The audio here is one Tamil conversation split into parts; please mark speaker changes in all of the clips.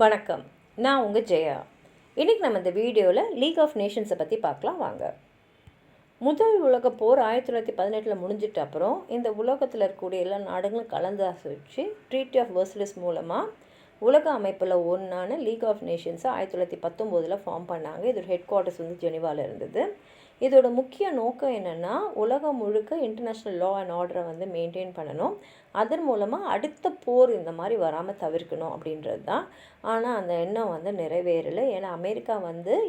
Speaker 1: வணக்கம், நான் உங்கள் ஜெயா. இன்றைக்கி நம்ம இந்த வீடியோவில் லீக் ஆஃப் நேஷன்ஸை பற்றி பார்க்கலாம் வாங்க. முதல் உலகப் போர் 1918 முடிஞ்சிட்ட அப்புறம் இந்த உலகத்தில் இருக்கக்கூடிய எல்லா நாடுகளும் கலந்து ஆசிச்சு ட்ரீட்டி ஆஃப் வெர்சலிஸ் மூலமாக உலக அமைப்பில் ஒன்றான லீக் ஆஃப் நேஷன்ஸை 1919 ஃபார்ம் பண்ணாங்க. இதோட ஹெட் குவார்ட்டர்ஸ் ஜெனீவாவில் இருந்தது. இதோட முக்கிய நோக்கம் என்னென்னா, உலகம் முழுக்க இன்டர்நேஷ்னல் லா அண்ட் ஆர்டரை மெயின்டைன் பண்ணணும். அதன் மூலமாக அடுத்த போர் இந்த மாதிரி வராமல் தவிர்க்கணும் அப்படின்றது தான். ஆனால் அந்த எண்ணம் நிறைவேறலை. ஏன்னா அமெரிக்கா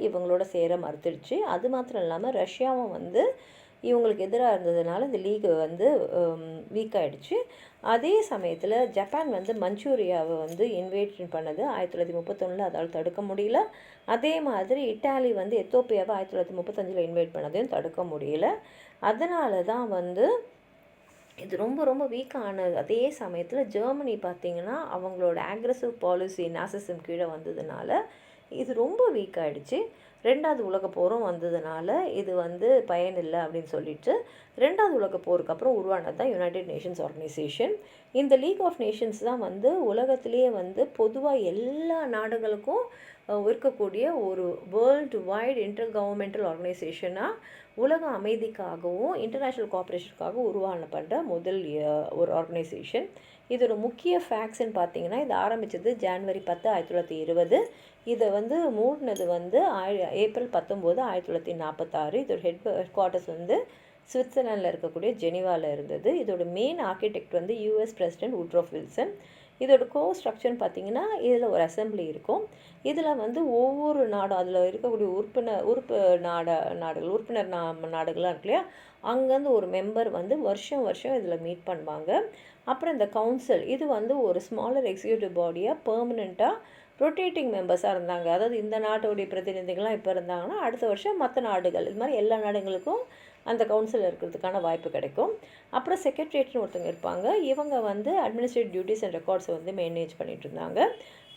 Speaker 1: இவங்களோட சேர மறுத்துடுச்சு. அது மாத்திரம் இல்லாமல் ரஷ்யாவும் இவங்களுக்கு எதிராக இருந்ததுனால இந்த லீக் வீக் ஆகிடுச்சு. அதே சமயத்தில் ஜப்பான் மஞ்சூரியாவை இன்வேஷன் பண்ணது 1931 அதால் தடுக்க முடியல. அதே மாதிரி இட்டாலி எத்தோப்பியாவை 1935 இன்வைட் பண்ணதையும் தடுக்க முடியல. அதனால தான் இது ரொம்ப ரொம்ப வீக்கானது. அதே சமயத்தில் ஜெர்மனி பார்த்திங்கன்னா அவங்களோட அக்ரெசிவ் பாலிசி நாசிசம் கீழே வந்ததுனால இது ரொம்ப வீக் ஆகிடுச்சு. ரெண்டாவது உலகப் போரும் வந்ததுனால இது பயனில்லை அப்படின்னு சொல்லிட்டு ரெண்டாவது உலகப் போருக்கு அப்புறம் உருவானது தான் யுனைடெட் நேஷன்ஸ் ஆர்கனைசேஷன். இந்த லீக் ஆஃப் நேஷன்ஸ் தான் உலகத்திலேயே பொதுவாக எல்லா நாடுகளுக்கும் இருக்கக்கூடிய ஒரு வேர்ல்டு வைடு இன்டர் கவர்மெண்டல் ஆர்கனைசேஷனாக உலக அமைதிக்காகவும் இன்டர்நேஷ்னல் கோஆப்ரேஷனுக்காகவும் உருவானப்பட்ட முதல் ஒரு ஆர்கனைசேஷன். இதோட முக்கிய ஃபேக்ட்ஸ்ன்னு பார்த்தீங்கன்னா, இது ஆரம்பித்தது ஜனவரி 10, 1920. இதை மூடினது ஏப்ரல் 19, 1946. இதோட ஹெட் குவார்ட்டர்ஸ் சுவிட்சர்லாண்டில் இருக்கக்கூடிய ஜெனீவாவில் இருந்தது. இதோட main architect US president Woodrow Wilson. இதோட ஸ்ட்ரக்சர்னு பார்த்தீங்கன்னா, இதில் ஒரு அசம்பிளி இருக்கும். இதில் ஒவ்வொரு நாடும் அதில் இருக்கக்கூடிய உறுப்பினர் நாடுகளாக இருக்கு இல்லையா, அங்கேருந்து ஒரு மெம்பர் வருஷம் இதில் மீட் பண்ணுவாங்க. அப்புறம் இந்த கவுன்சில் இது ஒரு ஸ்மாலர் எக்ஸிக்யூட்டிவ் பாடியாக பெர்மனெண்ட்டாக ரொட்டேட்டிங் மெம்பர்ஸாக இருந்தாங்க. அதாவது இந்த நாட்டுடைய பிரதிநிதிகள்லாம் இப்போ இருந்தாங்கன்னா அடுத்த வருஷம் மற்ற நாடுகள், இது மாதிரி எல்லா நாடுகளுக்கும் அந்த கவுன்சில் இருக்கிறதுக்கான வாய்ப்பு கிடைக்கும். அப்புறம் செக்ரட்டரியேட்னு ஒருத்தவங்க இருப்பாங்க. இவங்க அட்மினிஸ்ட்ரேட்டிவ் டியூட்டிஸ் அண்ட் ரெக்கார்ட்ஸை மேனேஜ் பண்ணிகிட்டு இருந்தாங்க.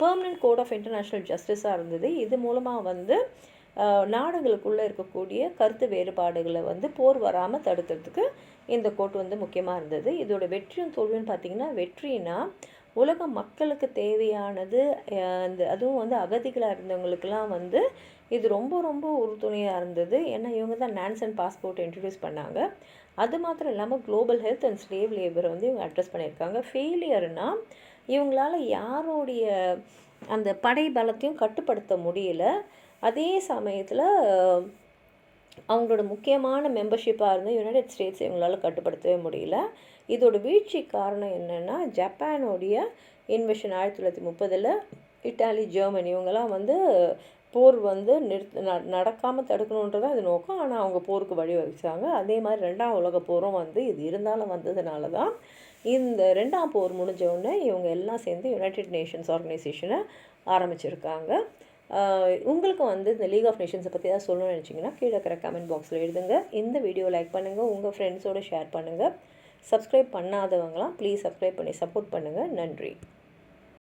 Speaker 1: பெர்மனன்ட் கோட் ஆஃப் இன்டர்நேஷ்னல் ஜஸ்டிஸாக இருந்தது. இது மூலமாக நாடுகளுக்குள்ளே இருக்கக்கூடிய கருத்து வேறுபாடுகளை போர் வராமல் தடுக்கிறதுக்கு இந்த கோட் முக்கியமாக இருந்தது. இதோட வெற்றியும் தோல்வின்னு பார்த்திங்கன்னா, வெற்றினா உலக மக்களுக்கு தேவையானது அதுவும் அகதிகளாக இருந்தவங்களுக்கெல்லாம் இது ரொம்ப ரொம்ப உறுதுணையாக இருந்தது. ஏன்னா இவங்க தான் நான்சன் பாஸ்போர்ட் இன்ட்ரடியூஸ் பண்ணாங்க. அது மாத்திரம் இல்லாமல் குளோபல் ஹெல்த் அண்ட் ஸ்லேவ் லேபரை இவங்க அட்ரஸ் பண்ணியிருக்காங்க. ஃபெயிலியர்னால் இவங்களால் யாரோடைய அந்த படை பலத்தையும் கட்டுப்படுத்த முடியல. அதே சமயத்தில் அவங்களோட முக்கியமான மெம்பர்ஷிப்பாக இருந்த யுனைடெட் ஸ்டேட்ஸ் இவங்களால் கட்டுப்படுத்தவே முடியல. இதோட வீழ்ச்சி காரணம் என்னென்னா, ஜப்பானோடைய இன்வெஷன் 1930 இட்டாலி, ஜெர்மனி இவங்கெல்லாம் போர் நடக்காமல் தடுக்கணுன்றதான் இது நோக்கம். ஆனால் அவங்க போருக்கு வழிவகுச்சாங்க. அதே மாதிரி ரெண்டாம் உலக போரும் இது இருந்தாலும் வந்ததுனால தான் இந்த ரெண்டாம் போர் முடிஞ்சவுடனே இவங்க எல்லாம் சேர்ந்து யுனைடெட் நேஷன்ஸ் ஆர்கனைசேஷனை ஆரம்பிச்சிருக்காங்க. உங்களுக்கு இந்த லீக் ஆஃப் நேஷன்ஸை பற்றி ஏதாவது சொல்லணும்னு நினச்சிங்கன்னா கீழே இருக்கிற கமெண்ட் பாக்ஸில் எழுதுங்க. இந்த வீடியோ லைக் பண்ணுங்கள், உங்கள் ஃப்ரெண்ட்ஸோடு ஷேர் பண்ணுங்கள். சப்ஸ்கிரைப் பண்ணாதவங்களாம் ப்ளீஸ் சப்ஸ்கிரைப் பண்ணி சப்போர்ட் பண்ணுங்கள். நன்றி.